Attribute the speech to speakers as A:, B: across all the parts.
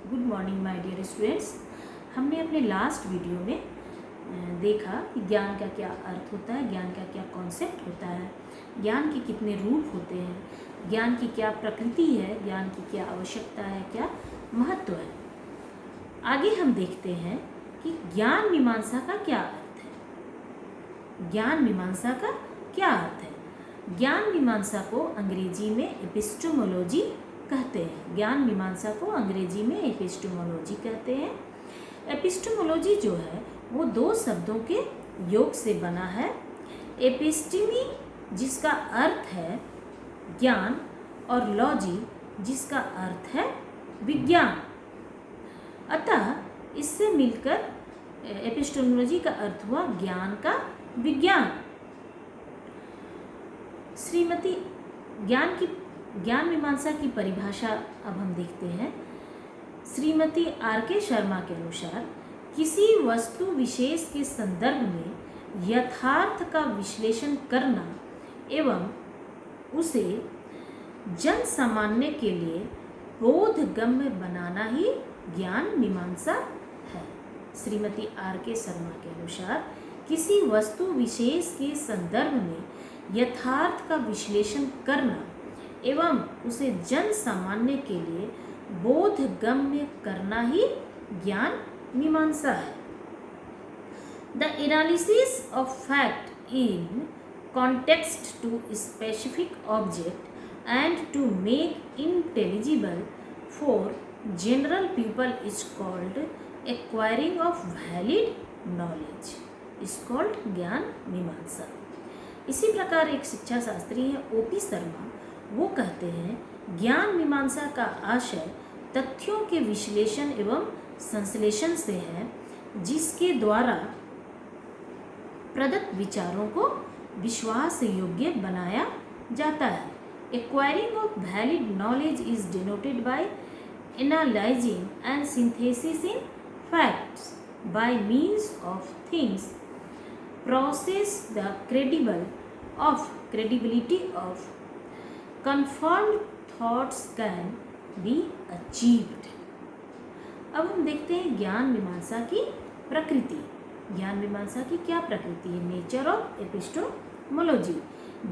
A: Good morning my dear students. हमने अपने last video में देखा कि ज्ञान का क्या अर्थ होता है, ज्ञान का क्या कॉन्सेप्ट होता है, ज्ञान के कितने रूप होते हैं, ज्ञान की क्या प्रकृति है, ज्ञान की क्या आवश्यकता है, क्या महत्व है। आगे हम देखते हैं कि ज्ञान मीमांसा का क्या अर्थ है। ज्ञान मीमांसा का क्या अर्थ है? ज्ञान मीमांसा को अंग्रेजी में एपिस्टेमोलॉजी कहते हैं। ज्ञान मीमांसा को अंग्रेजी में एपिस्टेमोलॉजी कहते हैं। एपिस्टेमोलॉजी जो है वो दो शब्दों के योग से बना है। एपिस्टेमी जिसका अर्थ है ज्ञान और लॉजी जिसका अर्थ है विज्ञान। अतः इससे मिलकर एपिस्टेमोलॉजी का अर्थ हुआ ज्ञान का विज्ञान। श्रीमती ज्ञान मीमांसा की परिभाषा अब हम देखते हैं। श्रीमती आर.के. शर्मा के अनुसार किसी वस्तु विशेष के संदर्भ में यथार्थ का विश्लेषण करना एवं उसे जन सामान्य के लिए बोधगम्य बनाना ही ज्ञान मीमांसा है। श्रीमती आर.के. शर्मा के अनुसार किसी वस्तु विशेष के संदर्भ में यथार्थ का विश्लेषण करना एवं उसे जन सामान्य के लिए बोधगम्य करना ही ज्ञान मीमांसा है। The analysis of fact in context to specific object and to make intelligible for general people is called acquiring of valid knowledge is called ज्ञान मीमांसा। इसी प्रकार एक शिक्षा शास्त्री है O.P. शर्मा, वो कहते हैं ज्ञान मीमांसा का आशय तथ्यों के विश्लेषण एवं संश्लेषण से है जिसके द्वारा प्रदत्त विचारों को विश्वास योग्य बनाया जाता है। Acquiring of valid knowledge is denoted by analysing and synthesis in facts bye means of things process the credibility of confirmed thoughts can be achieved। अब हम देखते हैं ज्ञान मीमांसा की प्रकृति। ज्ञान मीमांसा की क्या प्रकृति है? Nature of epistemology.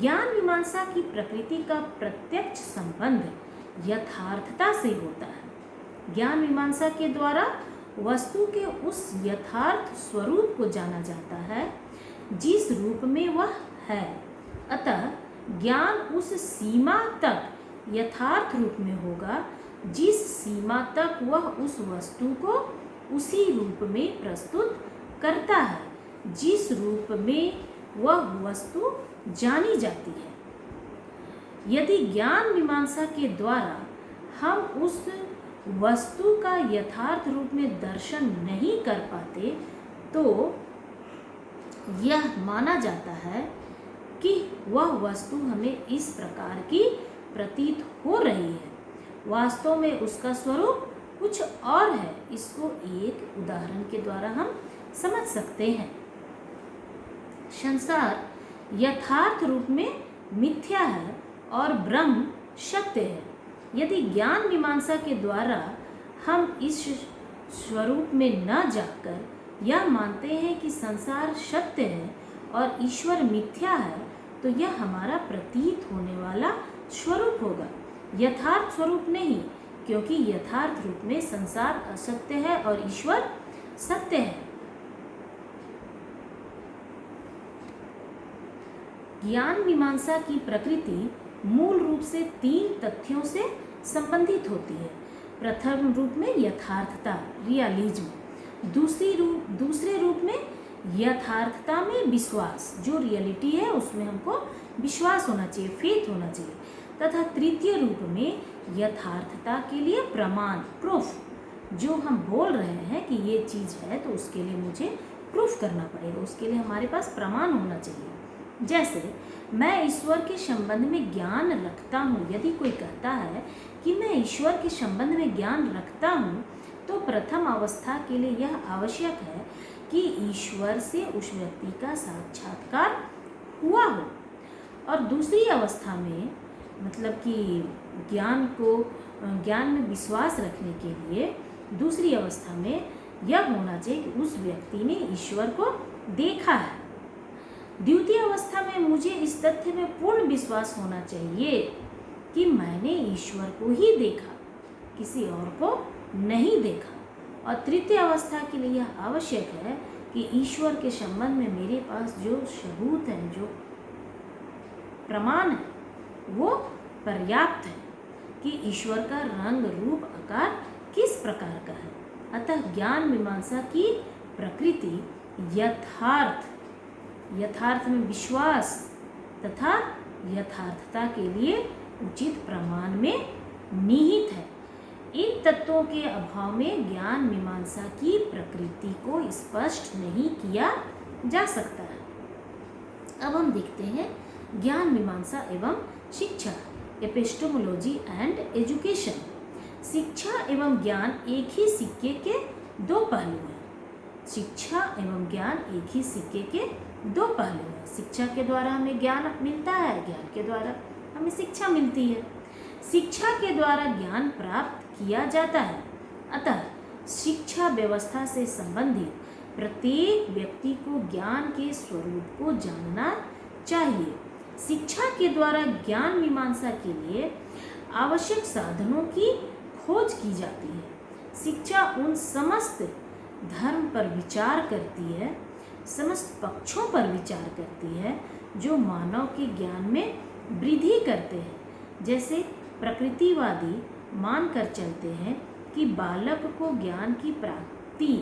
A: ज्ञान मीमांसा की प्रकृति का प्रत्यक्ष संबंध यथार्थता से होता है। ज्ञान मीमांसा के द्वारा वस्तु के उस यथार्थ स्वरूप को जाना जाता है जिस रूप में वह है। अतः ज्ञान उस सीमा तक यथार्थ रूप में होगा जिस सीमा तक वह उस वस्तु को उसी रूप में प्रस्तुत करता है जिस रूप में वह वस्तु जानी जाती है। यदि ज्ञान मीमांसा के द्वारा हम उस वस्तु का यथार्थ रूप में दर्शन नहीं कर पाते तो यह माना जाता है कि वह वस्तु हमें इस प्रकार की प्रतीत हो रही है, वास्तव में उसका स्वरूप कुछ और है। इसको एक उदाहरण के द्वारा हम समझ सकते हैं। संसार यथार्थ रूप में मिथ्या है और ब्रह्म सत्य है। यदि ज्ञान मीमांसा के द्वारा हम इस स्वरूप में न जाकर यह मानते हैं कि संसार सत्य है और ईश्वर मिथ्या है तो यह हमारा प्रतीत होने वाला स्वरूप होगा, यथार्थ स्वरूप नहीं, क्योंकि यथार्थ रूप में संसार असत्य है और ईश्वर सत्य है। ज्ञान मीमांसा की प्रकृति मूल रूप से तीन तथ्यों से संबंधित होती है। प्रथम रूप में यथार्थता, रियलिज्म। दूसरे रूप में यथार्थता में विश्वास, जो रियलिटी है उसमें हमको विश्वास होना चाहिए, फेथ होना चाहिए। तथा तृतीय रूप में यथार्थता के लिए प्रमाण, प्रूफ, जो हम बोल रहे हैं कि ये चीज़ है तो उसके लिए मुझे प्रूफ करना पड़ेगा, उसके लिए हमारे पास प्रमाण होना चाहिए। जैसे मैं ईश्वर के संबंध में ज्ञान रखता हूँ। यदि कोई कहता है कि मैं ईश्वर के संबंध में ज्ञान रखता हूँ तो प्रथम अवस्था के लिए यह आवश्यक है कि ईश्वर से उस व्यक्ति का साक्षात्कार हुआ हो, और दूसरी अवस्था में मतलब कि ज्ञान में विश्वास रखने के लिए दूसरी अवस्था में यह होना चाहिए कि उस व्यक्ति ने ईश्वर को देखा है। द्वितीय अवस्था में मुझे इस तथ्य में पूर्ण विश्वास होना चाहिए कि मैंने ईश्वर को ही देखा, किसी और को नहीं देखा। और तृतीय अवस्था के लिए यह आवश्यक है कि ईश्वर के संबंध में मेरे पास जो सबूत है, जो प्रमाण है, वो पर्याप्त है कि ईश्वर का रंग, रूप, आकार किस प्रकार का है। अतः ज्ञान मीमांसा की प्रकृति यथार्थ में विश्वास तथा यथार्थता के लिए उचित प्रमाण में निहित है। इन तत्वों के अभाव में ज्ञान मीमांसा की प्रकृति को स्पष्ट नहीं किया जा सकता है। अब हम देखते हैं ज्ञान मीमांसा एवं शिक्षा, एपिस्टेमोलॉजी एंड एजुकेशन। शिक्षा एवं ज्ञान एक ही सिक्के के दो पहलू हैं। शिक्षा एवं ज्ञान एक ही सिक्के के दो पहलू हैं। शिक्षा के द्वारा हमें ज्ञान मिलता है, ज्ञान के द्वारा हमें शिक्षा मिलती है। शिक्षा के द्वारा ज्ञान प्राप्त किया जाता है। अतः शिक्षा व्यवस्था से संबंधित प्रत्येक व्यक्ति को ज्ञान के स्वरूप को जानना चाहिए। शिक्षा के द्वारा ज्ञान मीमांसा के लिए आवश्यक साधनों की खोज की जाती है। शिक्षा उन समस्त धर्म पर विचार करती है, समस्त पक्षों पर विचार करती है जो मानव के ज्ञान में वृद्धि करते हैं। जैसे प्रकृतिवादी मानकर चलते हैं कि बालक को ज्ञान की प्राप्ति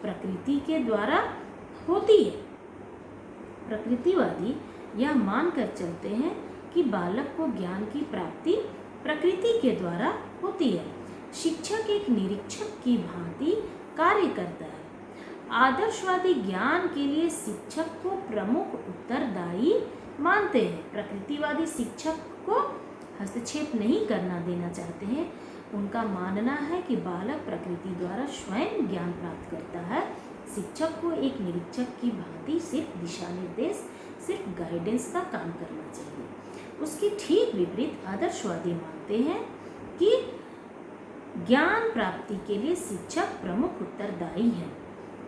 A: प्रकृति के द्वारा होती है। प्रकृतिवादी यह मानकर चलते हैं कि बालक को ज्ञान की प्राप्ति प्रकृति के द्वारा होती है। शिक्षक एक निरीक्षक की भांति कार्य करता है। आदर्शवादी ज्ञान के लिए शिक्षक को प्रमुख उत्तरदायी मानते हैं। प्रकृतिवादी शिक्षक को हस्तक्षेप नहीं करना देना चाहते हैं। उनका मानना है कि बालक प्रकृति द्वारा स्वयं ज्ञान प्राप्त करता है। शिक्षक को एक निरीक्षक की भांति सिर्फ दिशा निर्देश, सिर्फ गाइडेंस का काम करना चाहिए। उसके ठीक विपरीत आदर्शवादी मानते हैं कि ज्ञान प्राप्ति के लिए शिक्षक प्रमुख उत्तरदायी है।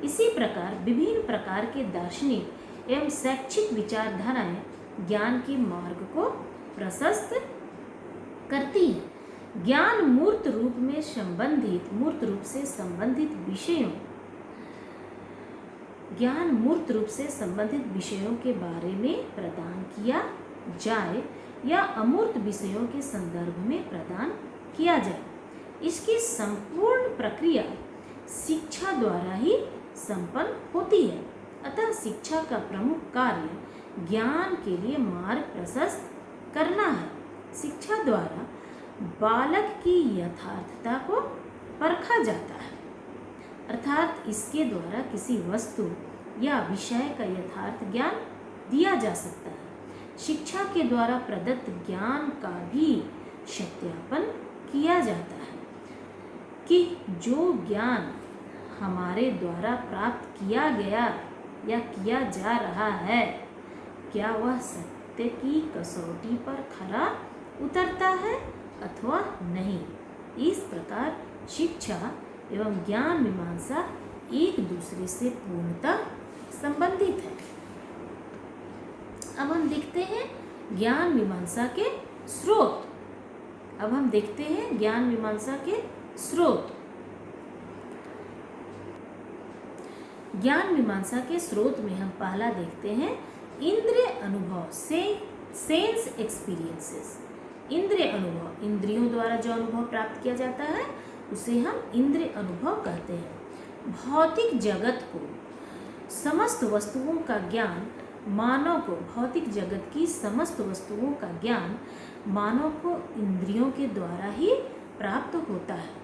A: इसी प्रकार विभिन्न प्रकार के दार्शनिक एवं शैक्षिक विचारधाराएं ज्ञान के मार्ग को प्रशस्त करती हैं। ज्ञान मूर्त रूप से संबंधित विषयों के बारे में प्रदान किया जाए या अमूर्त विषयों के संदर्भ में प्रदान किया जाए। इसकी संपूर्ण प्रक्रिया शिक्षा द्वारा ही संपन्न होती है। अतः शिक्षा का प्रमुख कार्य ज्ञान के लिए मार्ग प्रशस्त करना है। शिक्षा द्वारा बालक की यथार्थता को परखा जाता है, अर्थात इसके द्वारा किसी वस्तु या विषय का यथार्थ ज्ञान दिया जा सकता है। शिक्षा के द्वारा प्रदत्त ज्ञान का भी सत्यापन किया जाता है कि जो ज्ञान हमारे द्वारा प्राप्त किया गया या किया जा रहा है, क्या वह सत्य की कसौटी पर खरा उतरता है अथवा नहीं। इस प्रकार शिक्षा एवं ज्ञान मीमांसा एक दूसरे से पूर्णतः संबंधित है। अब हम देखते हैं ज्ञान मीमांसा के स्रोत। ज्ञान मीमांसा के स्रोत में हम पहला देखते हैं इंद्रिय अनुभव से सेंस एक्सपीरियंसेस। इंद्रिय अनुभव, इंद्रियों द्वारा जो अनुभव प्राप्त किया जाता है उसे हम इंद्रिय अनुभव कहते हैं। भौतिक जगत को समस्त वस्तुओं का ज्ञान मानव को, भौतिक जगत की समस्त वस्तुओं का ज्ञान मानव को इंद्रियों के द्वारा ही प्राप्त होता है।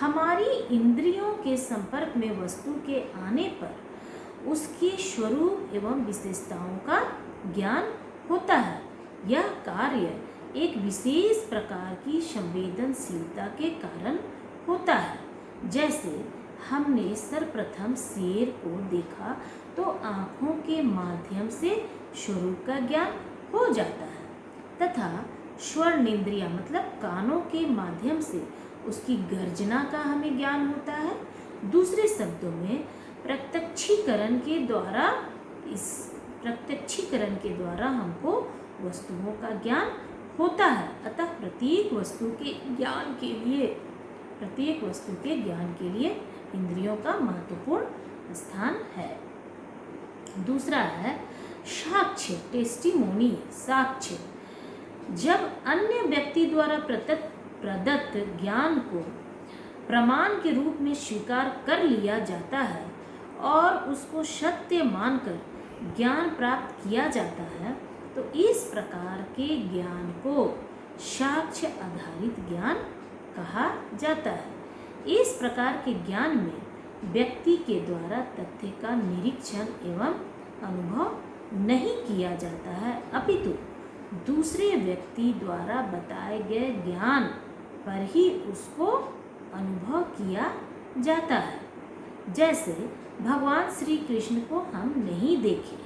A: हमारी इंद्रियों के संपर्क में वस्तु के आने पर उसके स्वरूप एवं विशेषताओं का ज्ञान होता है। यह कार्य एक विशेष प्रकार की संवेदनशीलता के कारण होता है। जैसे हमने सर्वप्रथम शेर को देखा तो आँखों के माध्यम से स्वरूप का ज्ञान हो जाता है, तथा श्रवणेंद्रिय मतलब कानों के माध्यम से उसकी गर्जना का हमें ज्ञान होता है। दूसरे शब्दों में प्रत्यक्षीकरण के द्वारा हमको वस्तुओं का ज्ञान होता है। अतः प्रत्येक वस्तु के ज्ञान के लिए इंद्रियों का महत्वपूर्ण स्थान है। दूसरा है साक्ष्य, टेस्टिमोनी, साक्ष्य। जब अन्य व्यक्ति द्वारा प्रदत्त ज्ञान को प्रमाण के रूप में स्वीकार कर लिया जाता है और उसको सत्य मानकर ज्ञान प्राप्त किया जाता है, तो इस प्रकार के ज्ञान को साक्ष्य आधारित ज्ञान कहा जाता है। इस प्रकार के ज्ञान में व्यक्ति के द्वारा तथ्य का निरीक्षण एवं अनुभव नहीं किया जाता है, अपितु दूसरे व्यक्ति द्वारा बताए गए ज्ञान पर ही उसको अनुभव किया जाता है। जैसे भगवान श्री कृष्ण को हम नहीं देखे,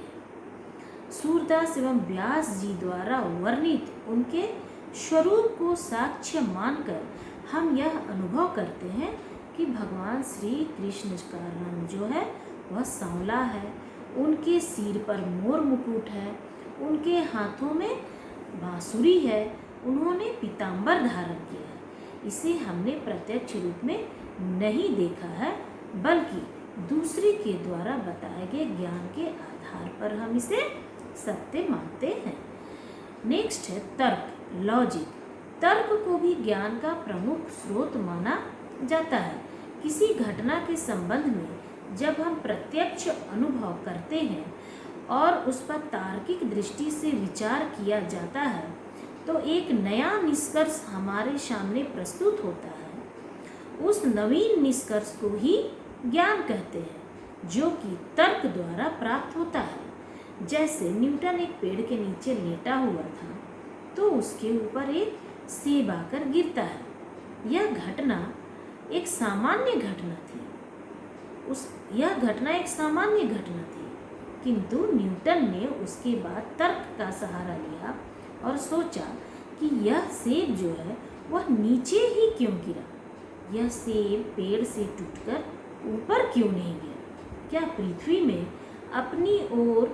A: सूरदास एवं व्यास जी द्वारा वर्णित उनके स्वरूप को साक्ष्य मानकर हम यह अनुभव करते हैं कि भगवान श्री कृष्ण का रंग जो है वह सांवला है, उनके सिर पर मोर मुकुट है, उनके हाथों में बांसुरी है, उन्होंने पीतांबर धारण किया है। इसे हमने प्रत्यक्ष रूप में नहीं देखा है, बल्कि दूसरे के द्वारा बताए गए ज्ञान के आधार पर हम इसे सत्य मानते हैं। नेक्स्ट है तर्क, लॉजिक। तर्क को भी ज्ञान का प्रमुख स्रोत माना जाता है। किसी घटना के संबंध में जब हम प्रत्यक्ष अनुभव करते हैं और उस पर तार्किक दृष्टि से विचार किया जाता है, तो एक नया निष्कर्ष हमारे सामने प्रस्तुत होता है। उस नवीन निष्कर्ष को ही ज्ञान कहते हैं, जो कि तर्क द्वारा प्राप्त होता है। जैसे न्यूटन एक पेड़ के नीचे लेटा हुआ था, तो उसके ऊपर एक सेब आकर गिरता है। यह घटना एक सामान्य घटना थी। किंतु न्यूटन ने उसके बाद तर्क का सहारा लिया और सोचा कि यह सेब जो है वह नीचे ही क्यों गिरा, यह सेब पेड़ से टूटकर ऊपर क्यों नहीं गिरा, क्या पृथ्वी में अपनी ओर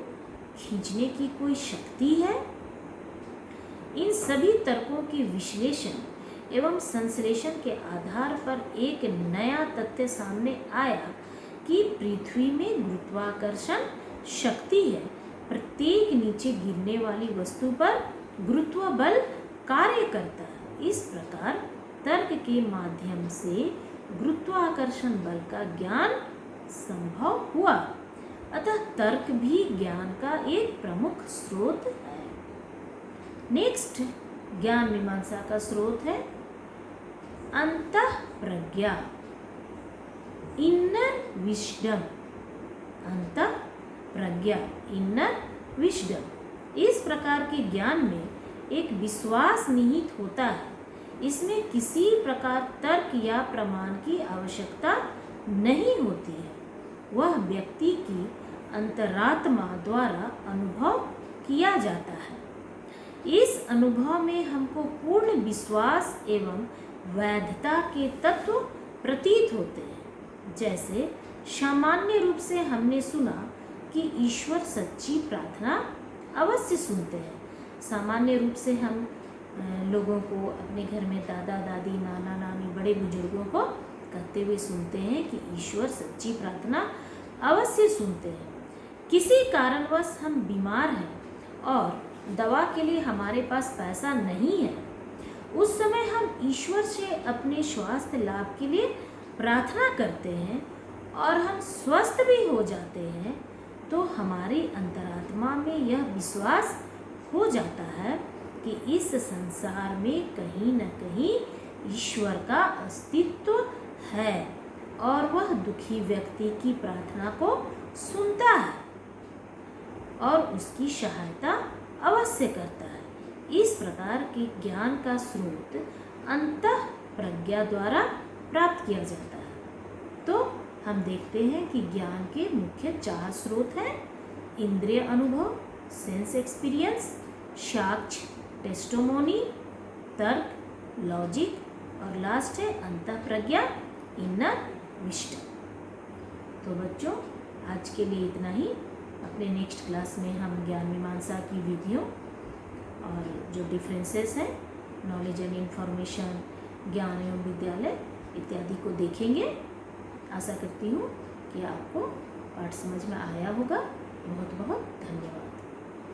A: खींचने की कोई शक्ति है। इन सभी तर्कों के विश्लेषण एवं संश्लेषण के आधार पर एक नया तथ्य सामने आया कि पृथ्वी में गुरुत्वाकर्षण शक्ति है। प्रत्येक नीचे गिरने वाली वस्तु पर गुरुत्व बल कार्य करता है। इस प्रकार तर्क के माध्यम से गुरुत्वाकर्षण बल का ज्ञान संभव हुआ। अतः तर्क भी ज्ञान का एक प्रमुख स्रोत है। नेक्स्ट ज्ञान मीमांसा का स्रोत है अंतःप्रज्ञा, इनर विजडम। अंतःप्रज्ञा, इनर विजडम। इस प्रकार के ज्ञान में एक विश्वास निहित होता है। इसमें किसी प्रकार तर्क या प्रमाण की आवश्यकता नहीं होती है। वह व्यक्ति की अंतरात्मा द्वारा अनुभव किया जाता है। इस अनुभव में हमको पूर्ण विश्वास एवं वैधता के तत्व प्रतीत होते हैं। जैसे सामान्य रूप से हमने सुना कि ईश्वर सच्ची प्रार्थना अवश्य सुनते हैं। सामान्य रूप से हम लोगों को अपने घर में दादा दादी, नाना नानी, बड़े बुजुर्गों को कहते हुए सुनते हैं कि ईश्वर सच्ची प्रार्थना अवश्य सुनते हैं। किसी कारणवश हम बीमार हैं और दवा के लिए हमारे पास पैसा नहीं है, उस समय हम ईश्वर से अपने स्वास्थ्य लाभ के लिए प्रार्थना करते हैं और हम स्वस्थ भी हो जाते हैं, तो हमारी अंतरात्मा में यह विश्वास हो जाता है कि इस संसार में कहीं न कहीं ईश्वर का अस्तित्व है और वह दुखी व्यक्ति की प्रार्थना को सुनता है और उसकी सहायता अवश्य करता है। इस प्रकार के ज्ञान का स्रोत अंतःप्रज्ञा द्वारा प्राप्त किया जाता है। तो हम देखते हैं कि ज्ञान के मुख्य 4 स्रोत हैं: इंद्रिय अनुभव, सेंस एक्सपीरियंस, साक्ष्य, टेस्टिमोनी, तर्क, लॉजिक और लास्ट है अंतःप्रज्ञा, इनर विस्डम। तो बच्चों आज के लिए इतना ही। अपने नेक्स्ट क्लास में हम ज्ञान मीमांसा की विधियों और जो डिफरेंसेस हैं, नॉलेज एंड इंफॉर्मेशन, ज्ञान एवं विद्यालय इत्यादि को देखेंगे। आशा करती हूँ कि आपको पाठ समझ में आया होगा। बहुत बहुत धन्यवाद।